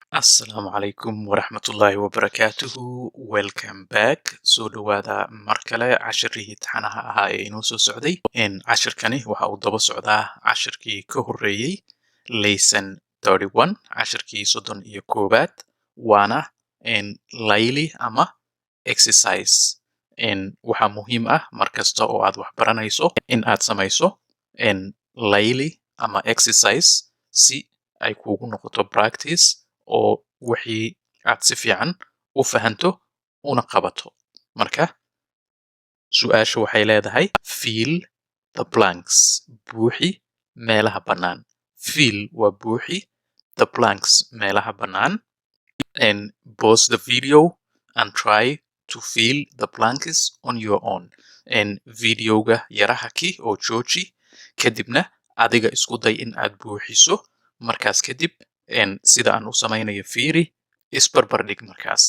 Asalaamu calaykum waraxmatullaahi wabarakaatuhu. Welcome back. Soo dhawaada mar kale cashirihii taxanaha ahaa ee inoo soo socday. Cashirkani waxa uu daba socdaa cashirkii ka horreeyey lesson 31, cashirkii 31aad, waana layli ama exercise. Waxaa muhiim ah mar kasta oo aad wax baranayso in aad samayso layli ama exercise si ay kuugu noqoto practice oo wixii aad si fiican u fahanto una qabato. Marka su'aasha waxay leedahay fill the blanks, buuxi meelaha bannaan. Fill waa buuxi, the blanks meelaha bannaan. And pause the video and try to fill the blanks on your own. Videoga yaraha ki oo jooji, kadibna adiga isku day in aad buuxiso. Markaas kadib sida aan u samaynayo fiiri, isbarbardhig markaas.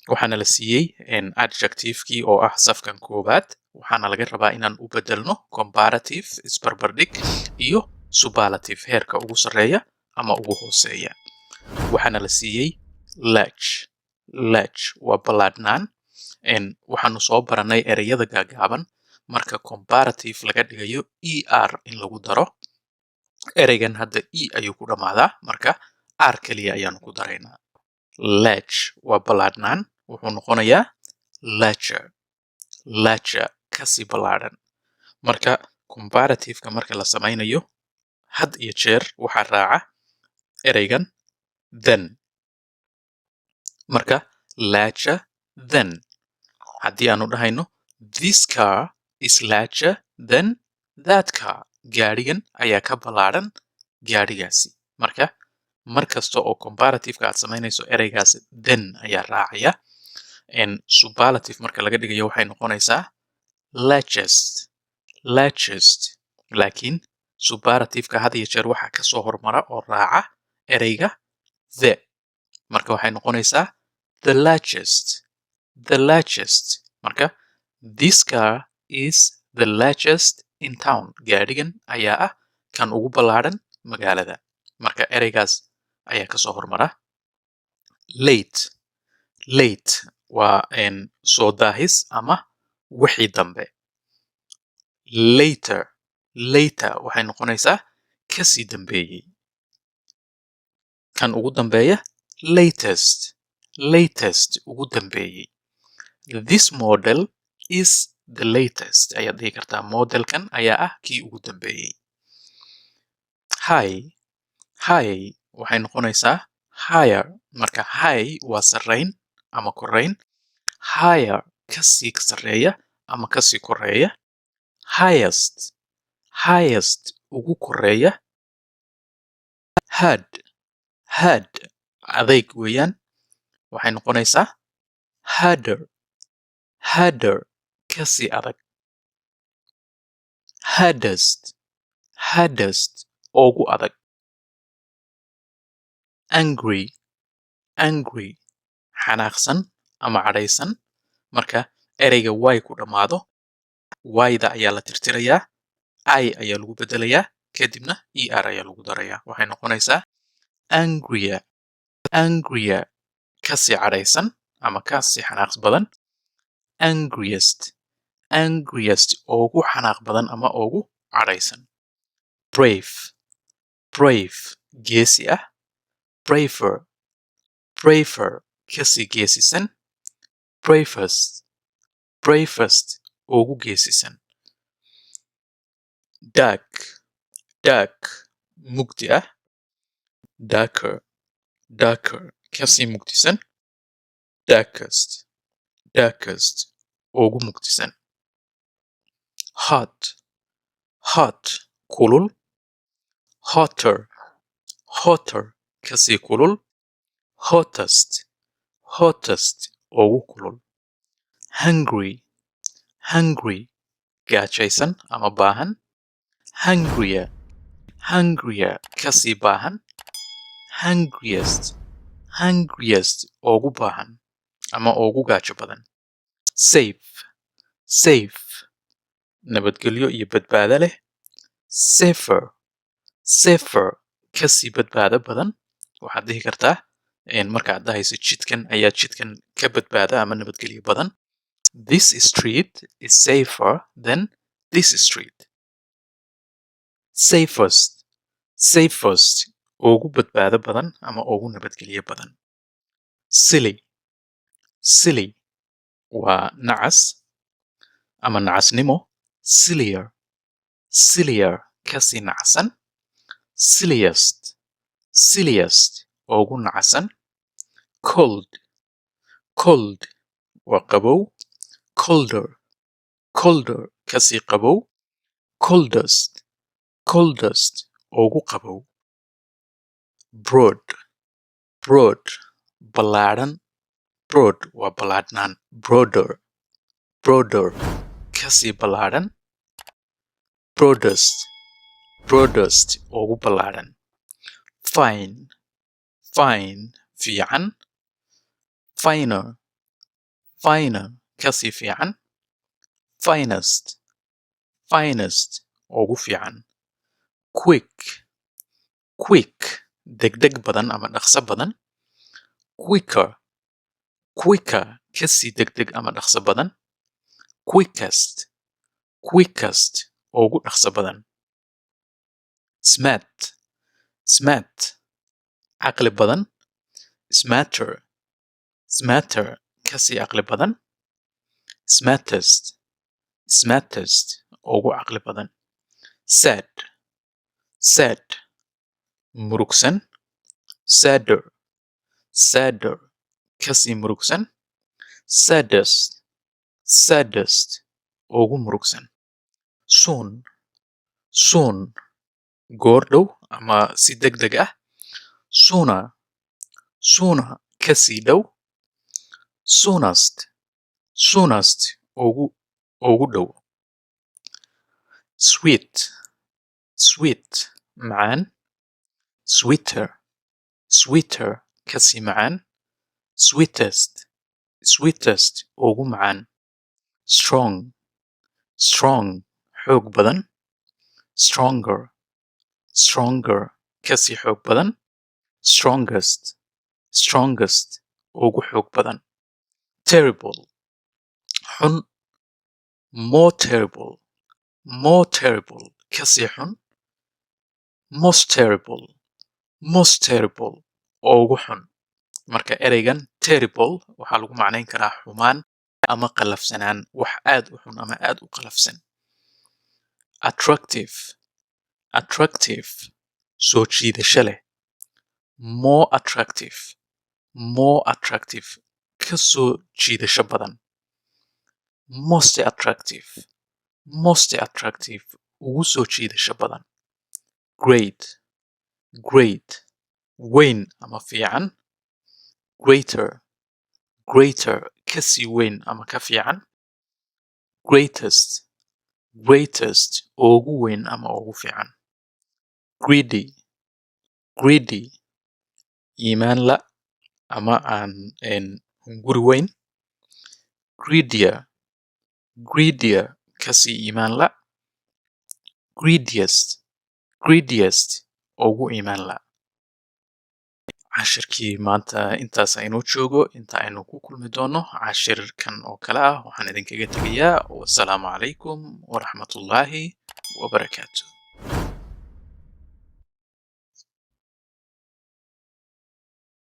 Waxaana la siiyey adjectivekii oo ah safkan koowaad. Waxaana laga rabaa inaan u bedelno comparative, isbarbardhig, iyo superlative, heerka ugu sarreeya ama ugu hooseeya. Waxaana la siiyey large. Large waa ballaadhnaan. Waxaanu soo baranay ereyada gaagaaban marka comparative laga dhigayo er in lagu daro. Ereygan hadda ayuu ku dhammaadaa, marka r keliya ayaanu ku daraynaa. Large waa ballaadhnaan, wuxuu noqonayaa larger. Larger kasii ballaadhan. Marka comparativeka marka la samaynayo had iyo jeer waxaa raaca ereygan than. Marka larger than. Haddii aanu dhahayno this car is larger than that car. Gaadhigan ayaa ka ballaadhan gaadhigaasi. Marka mar kasta oo comparativeka aad samaynayso ereygaasi than ayaa raacaya. Superlative marka laga dhigayo waxay noqonaysaa largest. Largest. Laakiin superlativeka had iyo jeer waxaa ka soo hormara oo raaca ereyga the. Marka waxay noqonaysaa the largest. The largest. Marka this car is the largest in town. Gaadhigan ayaa ah kan ugu ballaadhan magaalada. Marka ereygaas ayaa ka soo hormara. Late. Late waa soo daahis ama wixii dambe. Later. Later waxay noqonaysaa kasii dambeeyey. Kan ugu dambeeya latest. Latest ugu dambeeyey. This model is the latest. Ayaad dhihi kartaa modelkan ayaa ah kii ugu dambeeyey. High. High waxay noqonaysaa higher. Marka high waa sarrayn ama korayn. Higher kasii sarreeya ama kasii koreeya. Highest. Highest ugu koreeya. Hard. Hard adayg weeyaan. Waxay noqonaysaa harder. Harder kasii adag. Hardest. Hardest ugu adag. Angry. Angry xanaaqsan ama cadhaysan. Marka ereyga y ku dhammaado, y-da ayaa la tirtirayaa, I ayaa lagu bedelayaa, kadibna er ayaa lagu darayaa. Waxay noqonaysaa angrier. Angrier kasii cadhaysan ama kasii xanaaq badan. Angriest. Angriest ugu xanaaq badan ama ugu cadhaysan. Brave. Brave geesi ah. Braver. Braver kasii geesisan. Bravest. Bravest ugu geesisan. Dark. Dark mugdi ah. Darker. Darker kasii mugdisan. Darkest. Darkest ugu mugdisan. Hot. Hot kulul. Hotter. Hotter kasii kulul. Hottest. Hottest ugu kulul. Hungry. Hungry gaajaysan ama baahan. Hungrier. Hungrier kasii baahan. Hungriest. Hungriest ugu baahan ama ugu gaajo badan. Safe. Safe nabadgelyo iyo badbaado leh. Safer. Safer kasii badbaado badan. waxaad dhihi kartaa markaad dhahayso jidkan ayaa jidkan ka badbaada ama nabadgelyo badan. This street is safer than this street. Safest, safest, ugu badbaado badan ama ugu nabadgelyo badan. Silly, silly, waa nacas ama nacasnimo. Sillier, sillier, kasii nacasan. Silliest, silliest, ugu nacasan. Cold, cold, waa qabow. Colder, colder, kasii qabow. Coldest, coldest, ugu qabow. Broad, broad, ballaadhan. Broad waa ballaadhnaan. Broader, broader, kasii ballaadhan. Broadest, broadest, ugu ballaadhan. Fine, fine, fiican. Finer, finer, kasii fiican. Finest, finest, ugu fiican. Quick, quick, degdeg badan ama dhaqso badan. Quicker, quicker, kasii degdeg ama dhaqso badan. Quickest, quickest, ugu dhaqso badan. Smart, smart, caqli badan. Smarter, smarter, kasii caqli badan. Smartest, smartest, ugu caqli badan. Sad, sad, murugsan. Sadder, sadder, kasii murugsan. Saddest, saddest, ugu murugsan. Soon, soon, goordhow ama si degdeg ah. Sooner, sooner, kasii dhow. Soonest, soonest, ugu dhow. Sweet, sweet, macaan. Sweeter, sweeter, kasii macaan. Sweetest, sweetest, ugu macaan. Strong, strong, xoog badan. Stronger, stronger, kasii xoog badan. Strongest, strongest, ugu xoog badan. Terrible, xun. More terrible, more terrible, kasii xun. Most terrible, most terrible, ugu xun. Marka ereygan terrible waxaa lagu macnayn karaa xumaan ama qalafsanaan, wax aad u xun ama aad u qalafsan. Attractive, attractive, soo jiidasho leh. More attractive, more attractive, ka soo jiidasho badan. Most attractive, most attractive, ugu soo jiidasho badan. Great, great, weyn ama fiican. Greater, greater, kasii weyn ama ka fiican. Greatest, greatest, ugu weyn ama ugu fiican. Greedy, greedy, iimaan la ama aan hunguri weyn. Greedier, greedier, kasii iimaan la. Greediest, greediest, ugu iimaan la. cashirkii maanta intaas aynoo joogo. Inta aynu ku kulmi doono cashirkan oo kale ah waxaan idinkaga tegayaa. Wassalaamu calaykum waraxmatullaahi wabarakaatu.